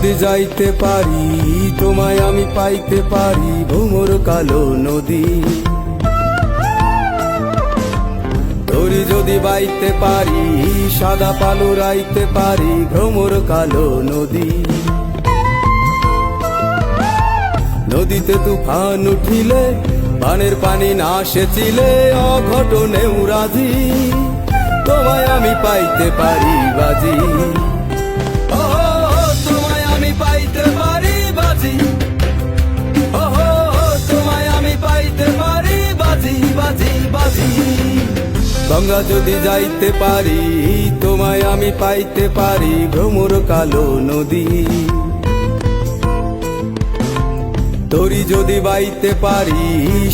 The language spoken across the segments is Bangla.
যদি যাইতে পারি তোমায় আমি পাইতে পারি ভ্রমর কালো নদী। তরি যদি বাইতে পারি সাদা পালু রাইতে পারি ভ্রমর কালো নদী। নদীতে তুফান উঠিলে বানের পানি না সেচিলে অঘটনেও রাজি তোমায় আমি পাইতে পারি বাজি। তোমায় আমি পাইতে পারি বাজি, তোমায় আমি পাইতে পারি বাজি বাজি বাজি। গঙ্গা যদি যাইতে পারি তোমায় আমি পাইতে পারি ভ্রমর কালো নদী। তরি যদি বাইতে পারি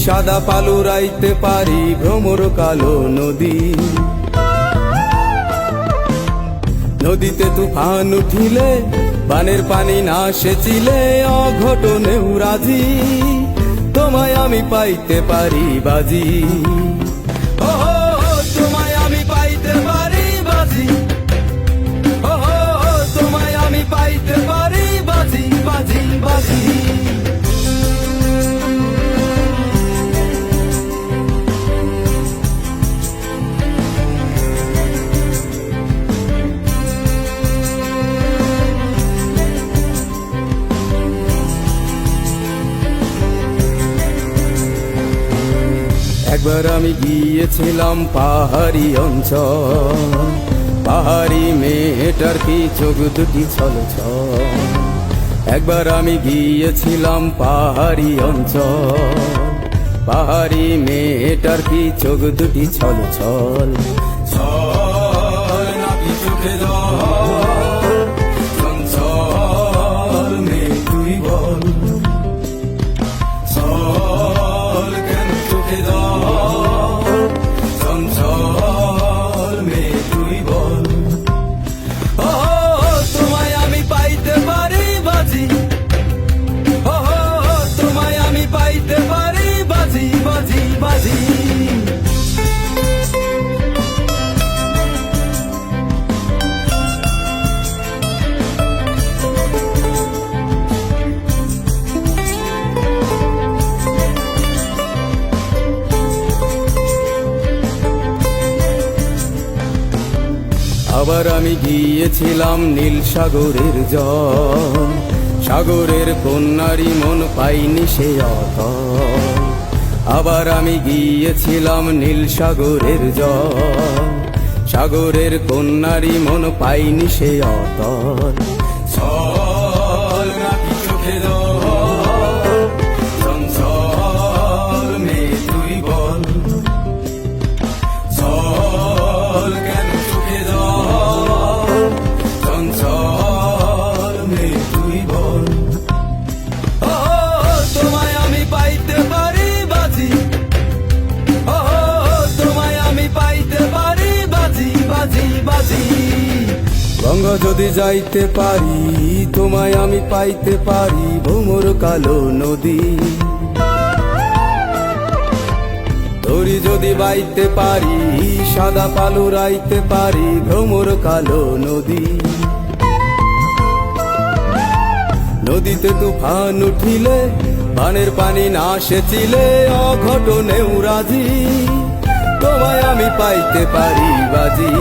সাদা পালু রাইতে পারি ভ্রমর কালো নদী। নদীতে তুফান উঠিলে বানের পানি না সেচিলে অঘটনেও রাজি তোমায় আমি পাইতে পারি বাজি। তোমায় আমি পাইতে পারি বাজি, তোমায় আমি পাইতে পারি বাজি বাজি বাজি। একবার আমি গিয়েছিলাম পাহাড়ি অঞ্চল, পাহাড়ি মেয়েটার কি চোখ দুটি ছলছল। একবার আমি গিয়েছিলাম পাহাড়ি অঞ্চল, পাহাড়ি মেয়েটার কি চোখ দুটি ছলছল। ছল নাকি চোখে জল, চঞ্চল মেয়ে তুই বল, ছল কেন চোখে জল, চঞ্চল মেয়ে তুই বল। তোমায় আমি পাইতে পারি বাজি, তোমায় আমি পাইতে পারি বাজি বাজি বাজি। আবার আমি গিয়েছিলাম নীল সাগরের জল, সাগরের কন্যারি মন পাইনি সে অতল। আবার আমি গিয়েছিলাম নীল সাগরের জল, সাগরের কন্যারি মন পাইনি সে অতল। ছল নাকি চোখে জল, চঞ্চল মেয়ে তুই বল, ছল কেন চোখে জল, চঞ্চল মেয়ে তুই বল। তোমায় আমি পাইতে পারি বাজি, তোমায় আমি পাইতে পারি বাজি বাজি বাজি। গঙ্গা যদি যাইতে পারি তোমায় আমি পাইতে পারি ভ্রমর কালো নদী। তরি যদি বাইতে পারি সাদা পালু রাইতে পারি ভ্রমর কালো নদী। নদীতে তুফান উঠিলে বানের পানি না সেচিলে অঘটনেও রাজি তোমায় আমি পাইতে পারি বাজি।